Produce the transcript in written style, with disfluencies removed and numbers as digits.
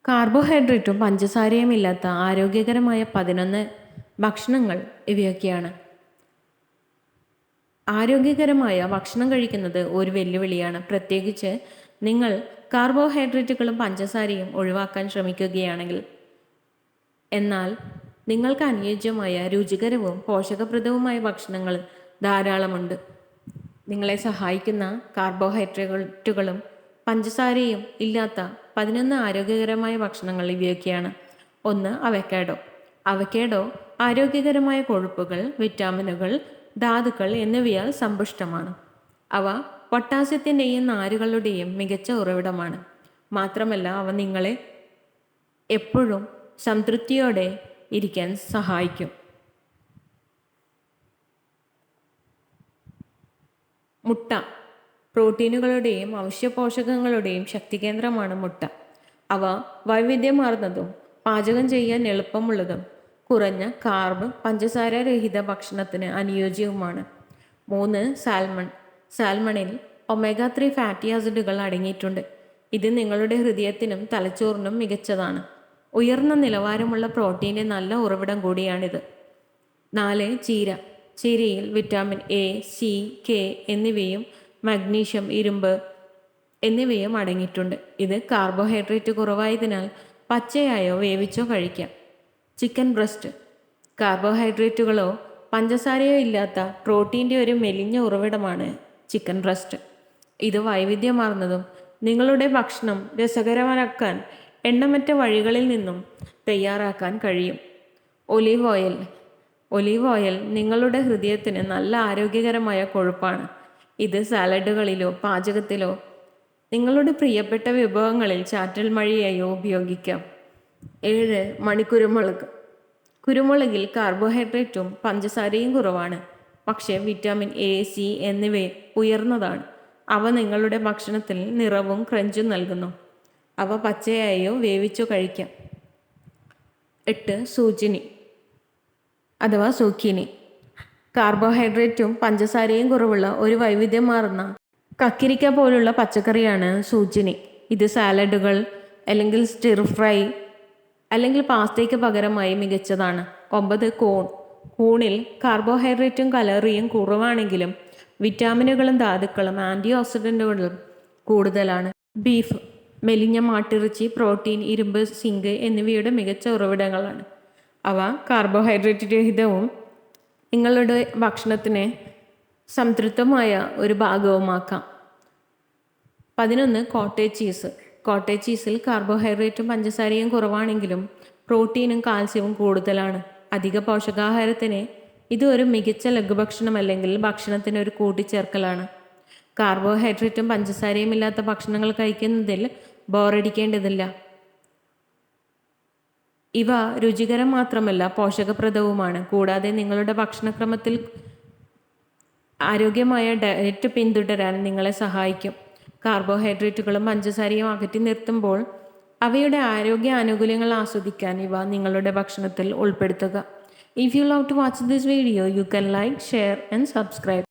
കാർബോഹൈഡ്രേറ്റും പഞ്ചസാരയും ഇല്ലാത്ത ആരോഗ്യകരമായ 11 ഭക്ഷണങ്ങൾ ഇവയൊക്കെയാണ്. ആരോഗ്യകരമായ ഭക്ഷണം കഴിക്കുന്നത് ഒരു വെല്ലുവിളിയാണ്, പ്രത്യേകിച്ച് നിങ്ങൾ കാർബോഹൈഡ്രേറ്റുകളും പഞ്ചസാരയും ഒഴിവാക്കാൻ ശ്രമിക്കുകയാണെങ്കിൽ. എന്നാൽ നിങ്ങൾക്ക് അനുയോജ്യമായ രുചികരവും പോഷകപ്രദവുമായ ഭക്ഷണങ്ങൾ ധാരാളമുണ്ട്. നിങ്ങളെ സഹായിക്കുന്ന കാർബോഹൈഡ്രേറ്റുകളും പഞ്ചസാരയും ഇല്ലാത്ത 11 ആരോഗ്യകരമായ ഭക്ഷണങ്ങൾ ഇവയൊക്കെയാണ്. 1. അവക്കാഡോ. അവക്കാഡോ ആരോഗ്യകരമായ കൊഴുപ്പുകൾ, വിറ്റാമിനുകൾ, ധാതുക്കൾ എന്നിവയാൽ സമ്പുഷ്ടമാണ്. അവ പൊട്ടാസ്യത്തിൻ്റെയും നാരുകളുടെയും മികച്ച ഉറവിടമാണ്. മാത്രമല്ല അവ നിങ്ങളെ എപ്പോഴും സംതൃപ്തിയോടെ ഇരിക്കാൻ സഹായിക്കും. മുട്ട. പ്രോട്ടീനുകളുടെയും അവശ്യ പോഷകങ്ങളുടെയും ശക്തികേന്ദ്രമാണ് മുട്ട. അവ വൈവിധ്യമാർന്നതും പാചകം ചെയ്യാൻ എളുപ്പമുള്ളതും കുറഞ്ഞ കാർബ്, പഞ്ചസാര രഹിത ഭക്ഷണത്തിന് അനുയോജ്യവുമാണ്. 3. സാൽമൺ. സാൽമണിൽ ഒമേഗ 3 ഫാറ്റി ആസിഡുകൾ അടങ്ങിയിട്ടുണ്ട്. ഇത് നിങ്ങളുടെ ഹൃദയത്തിനും തലച്ചോറിനും മികച്ചതാണ്. ഉയർന്ന നിലവാരമുള്ള പ്രോട്ടീൻ്റെ നല്ല ഉറവിടം കൂടിയാണിത്. 4. ചീര. ചീരയിൽ വിറ്റാമിൻ എ, സി, കെ എന്നിവയും മഗ്നീഷ്യം, ഇരുമ്പ് എന്നിവയും അടങ്ങിയിട്ടുണ്ട്. ഇത് കാർബോഹൈഡ്രേറ്റ് കുറവായതിനാൽ പച്ചയായോ വേവിച്ചോ കഴിക്കാം. Chicken breast. കാർബോഹൈഡ്രേറ്റുകളോ പഞ്ചസാരയോ ഇല്ലാത്ത പ്രോട്ടീൻ്റെ ഒരു മെലിഞ്ഞ ഉറവിടമാണ് ചിക്കൻ ബ്രസ്റ്റ്. ഇത് വൈവിധ്യമാർന്നതും നിങ്ങളുടെ ഭക്ഷണം രസകരമാക്കാൻ എണ്ണമറ്റ വഴികളിൽ നിന്നും തയ്യാറാക്കാൻ കഴിയും. Olive oil. ഒലീവ് ഓയിൽ നിങ്ങളുടെ ഹൃദയത്തിന് നല്ല ആരോഗ്യകരമായ കൊഴുപ്പാണ്. ഇത് സാലഡുകളിലോ പാചകത്തിലോ നിങ്ങളുടെ പ്രിയപ്പെട്ട വിഭവങ്ങളിൽ ചാറ്റൽ മഴയായോ ഉപയോഗിക്കാം. 7. മണിക്കുരുമുളക്. കുരുമുളകിൽ കാർബോഹൈഡ്രേറ്റും പഞ്ചസാരയും കുറവാണ്, പക്ഷേ വിറ്റാമിൻ എ, സി എന്നിവ ഉയർന്നതാണ്. അവ നിങ്ങളുടെ ഭക്ഷണത്തിൽ നിറവും ക്രഞ്ചും നൽകുന്നു. അവ പച്ചയായോ വേവിച്ചോ കഴിക്കാം. 8. സൂചിനി അഥവാ സൂക്കിനി. കാർബോഹൈഡ്രേറ്റും പഞ്ചസാരയും കുറവുള്ള ഒരു വൈവിധ്യമാർന്ന കക്കിരിക്ക പോലുള്ള പച്ചക്കറിയാണ് സൂചിനി. ഇത് സാലഡുകൾ അല്ലെങ്കിൽ സ്റ്റിർ ഫ്രൈ അല്ലെങ്കിൽ പാസ്തയ്ക്ക് പകരമായി മികച്ചതാണ്. 9. കൂൺ. കൂണിൽ കാർബോഹൈഡ്രേറ്റും കലോറിയും കുറവാണെങ്കിലും വിറ്റാമിനുകളും ധാതുക്കളും ആൻറ്റി ഓക്സിഡൻറ്റുകളും കൂടുതലാണ്. ബീഫ്. മെലിഞ്ഞ മാട്ടിറച്ചി പ്രോട്ടീൻ, ഇരുമ്പ്, സിങ്ക് എന്നിവയുടെ മികച്ച ഉറവിടങ്ങളാണ്. അവ കാർബോഹൈഡ്രേറ്റ് രഹിതവും നിങ്ങളുടെ ഭക്ഷണത്തിന് സംതൃപ്തമായ ഒരു ഭാഗവുമാക്കാം. 11. Cottage cheese. കോട്ടേജ് ചീസിൽ കാർബോഹൈഡ്രേറ്റും പഞ്ചസാരയും കുറവാണെങ്കിലും പ്രോട്ടീനും കാൽസ്യവും കൂടുതലാണ്. അധിക പോഷകാഹാരത്തിന് ഇത് ഒരു മികച്ച ലഘുഭക്ഷണമല്ലെങ്കിൽ ഭക്ഷണത്തിന് ഒരു കൂട്ടിച്ചേർക്കലാണ്. കാർബോഹൈഡ്രേറ്റും പഞ്ചസാരയും ഇല്ലാത്ത ഭക്ഷണങ്ങൾ കഴിക്കുന്നതിൽ ബോറടിക്കേണ്ടതില്ല. ഇവ രുചികരം മാത്രമല്ല പോഷകപ്രദവുമാണ്. കൂടാതെ നിങ്ങളുടെ ഭക്ഷണക്രമത്തിൽ ആരോഗ്യമായ ഡയറ്റ് പിന്തുടരാൻ നിങ്ങളെ സഹായിക്കും. കാർബോഹൈഡ്രേറ്റുകളും പഞ്ചസാരയും അകറ്റി നിർത്തുമ്പോൾ അവയുടെ ആരോഗ്യ ആനുകൂല്യങ്ങൾ ആസ്വദിക്കാൻ ഇവ നിങ്ങളുടെ ഭക്ഷണത്തിൽ ഉൾപ്പെടുത്തുക. If you love to watch this video, you can like, share and subscribe.